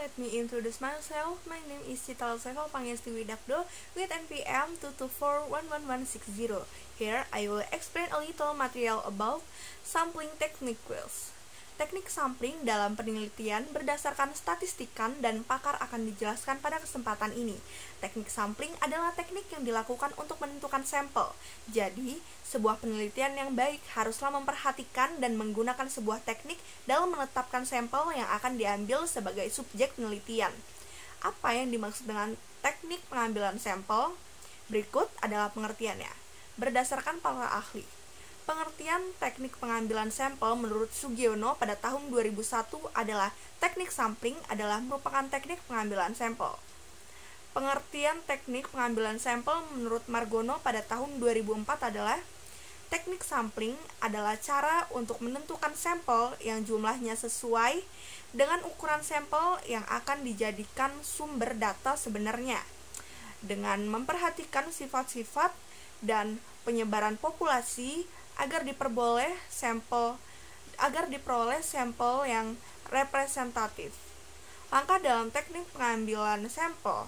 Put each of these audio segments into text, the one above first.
let me introduce myself. My name is Citra Sevel Pangesti Widakdo with NPM 2241160. Here, I will explain a little material about sampling technique quiz. Teknik sampling dalam penelitian berdasarkan statistikan dan pakar akan dijelaskan pada kesempatan ini. Teknik sampling adalah teknik yang dilakukan untuk menentukan sampel. Jadi, sebuah penelitian yang baik haruslah memperhatikan dan menggunakan sebuah teknik dalam menetapkan sampel yang akan diambil sebagai subjek penelitian. Apa yang dimaksud dengan teknik pengambilan sampel? Berikut adalah pengertiannya. Berdasarkan para ahli, pengertian teknik pengambilan sampel menurut Sugiono pada tahun 2001 adalah teknik sampling adalah merupakan teknik pengambilan sampel. Pengertian teknik pengambilan sampel menurut Margono pada tahun 2004 adalah teknik sampling adalah cara untuk menentukan sampel yang jumlahnya sesuai dengan ukuran sampel yang akan dijadikan sumber data sebenarnya dengan memperhatikan sifat-sifat dan penyebaran populasi agar diperoleh sampel yang representatif. Langkah dalam teknik pengambilan sampel.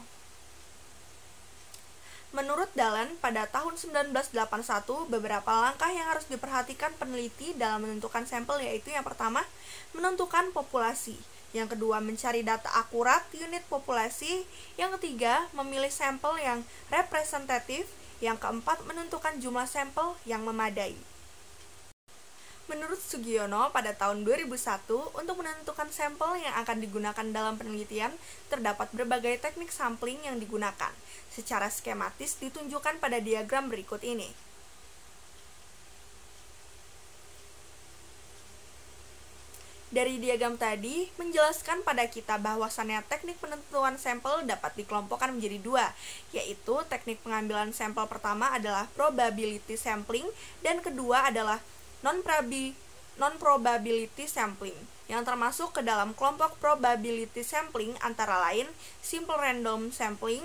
Menurut Dahlen, pada tahun 1981, beberapa langkah yang harus diperhatikan peneliti dalam menentukan sampel yaitu yang pertama, menentukan populasi. Yang kedua, mencari data akurat unit populasi. Yang ketiga, memilih sampel yang representatif. Yang keempat, menentukan jumlah sampel yang memadai. Menurut Sugiono, pada tahun 2001, untuk menentukan sampel yang akan digunakan dalam penelitian, terdapat berbagai teknik sampling yang digunakan. Secara skematis ditunjukkan pada diagram berikut ini. Dari diagram tadi, menjelaskan pada kita bahwasannya teknik penentuan sampel dapat dikelompokkan menjadi dua, yaitu teknik pengambilan sampel pertama adalah probability sampling, dan kedua adalah non-probability sampling, yang termasuk ke dalam kelompok probability sampling antara lain simple random sampling,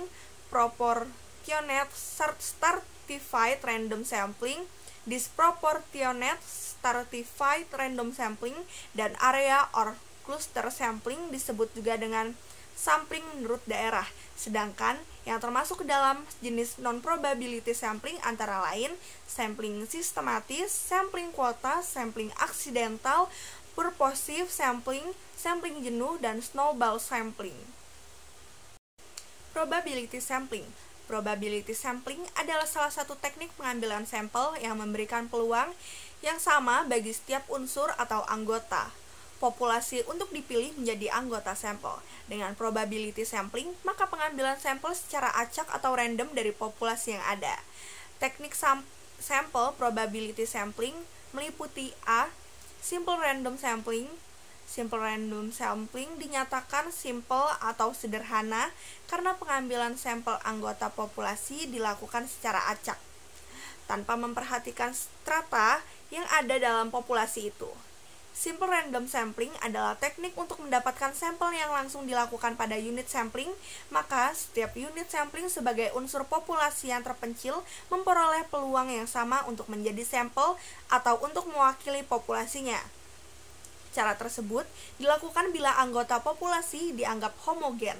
proportionate stratified random sampling, disproportionate stratified random sampling, dan area or cluster sampling disebut juga dengan sampling menurut daerah. Sedangkan yang termasuk ke dalam jenis non-probability sampling antara lain sampling sistematis, sampling kuota, sampling aksidental, purposive sampling, sampling jenuh, dan snowball sampling. Probability sampling. Probability sampling adalah salah satu teknik pengambilan sampel yang memberikan peluang yang sama bagi setiap unsur atau anggota populasi untuk dipilih menjadi anggota sampel. Dengan probability sampling, maka pengambilan sampel secara acak atau random dari populasi yang ada. Teknik sampel probability sampling meliputi A. Simple random sampling. Simple random sampling dinyatakan simple atau sederhana karena pengambilan sampel anggota populasi dilakukan secara acak, tanpa memperhatikan strata yang ada dalam populasi itu. Simple random sampling adalah teknik untuk mendapatkan sampel yang langsung dilakukan pada unit sampling, maka setiap unit sampling sebagai unsur populasi yang terpencil memperoleh peluang yang sama untuk menjadi sampel atau untuk mewakili populasinya. Cara tersebut dilakukan bila anggota populasi dianggap homogen.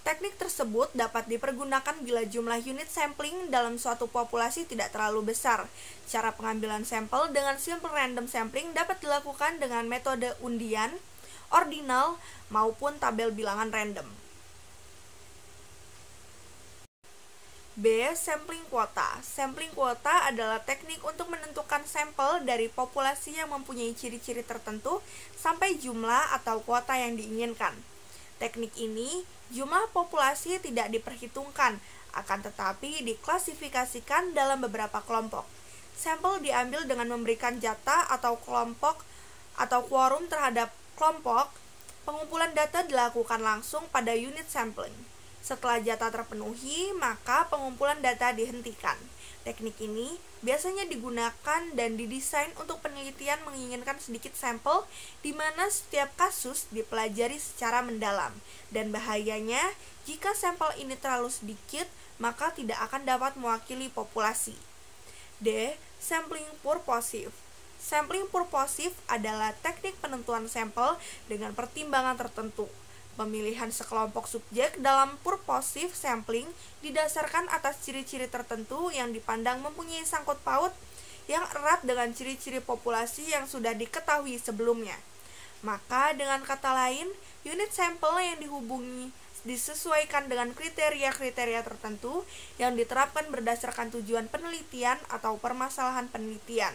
Teknik tersebut dapat dipergunakan bila jumlah unit sampling dalam suatu populasi tidak terlalu besar. Cara pengambilan sampel dengan simple random sampling dapat dilakukan dengan metode undian, ordinal, maupun tabel bilangan random. B. Sampling kuota. Sampling kuota adalah teknik untuk menentukan sampel dari populasi yang mempunyai ciri-ciri tertentu sampai jumlah atau kuota yang diinginkan. Teknik ini, jumlah populasi tidak diperhitungkan, akan tetapi diklasifikasikan dalam beberapa kelompok. Sampel diambil dengan memberikan jatah atau kelompok atau quorum terhadap kelompok. Pengumpulan data dilakukan langsung pada unit sampling. Setelah jatah terpenuhi, maka pengumpulan data dihentikan. Teknik ini biasanya digunakan dan didesain untuk penelitian menginginkan sedikit sampel di mana setiap kasus dipelajari secara mendalam. Dan bahayanya, jika sampel ini terlalu sedikit, maka tidak akan dapat mewakili populasi. D. Sampling purposive. Sampling purposive adalah teknik penentuan sampel dengan pertimbangan tertentu. Pemilihan sekelompok subjek dalam purposive sampling didasarkan atas ciri-ciri tertentu yang dipandang mempunyai sangkut paut yang erat dengan ciri-ciri populasi yang sudah diketahui sebelumnya. Maka dengan kata lain, unit sampel yang dihubungi disesuaikan dengan kriteria-kriteria tertentu yang diterapkan berdasarkan tujuan penelitian atau permasalahan penelitian.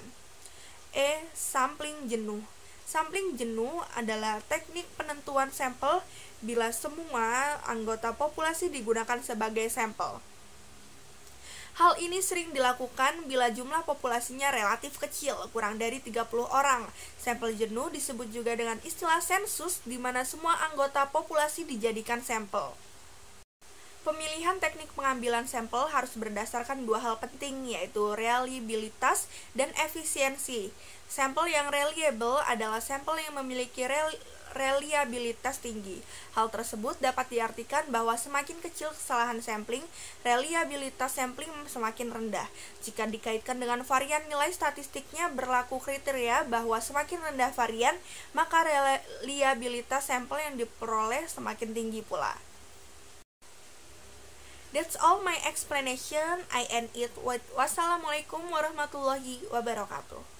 Sampling jenuh. Sampling jenuh adalah teknik penentuan sampel bila semua anggota populasi digunakan sebagai sampel. Hal ini sering dilakukan bila jumlah populasinya relatif kecil, kurang dari 30 orang. Sampel jenuh disebut juga dengan istilah sensus, di mana semua anggota populasi dijadikan sampel. Pemilihan teknik pengambilan sampel harus berdasarkan dua hal penting, yaitu reliabilitas dan efisiensi. Sampel yang reliable adalah sampel yang memiliki reliabilitas tinggi. Hal tersebut dapat diartikan bahwa semakin kecil kesalahan sampling, reliabilitas sampling semakin rendah. Jika dikaitkan dengan varian, nilai statistiknya berlaku kriteria bahwa semakin rendah varian, maka reliabilitas sampel yang diperoleh semakin tinggi pula. That's all my explanation. I end it with wassalamualaikum warahmatullahi wabarakatuh.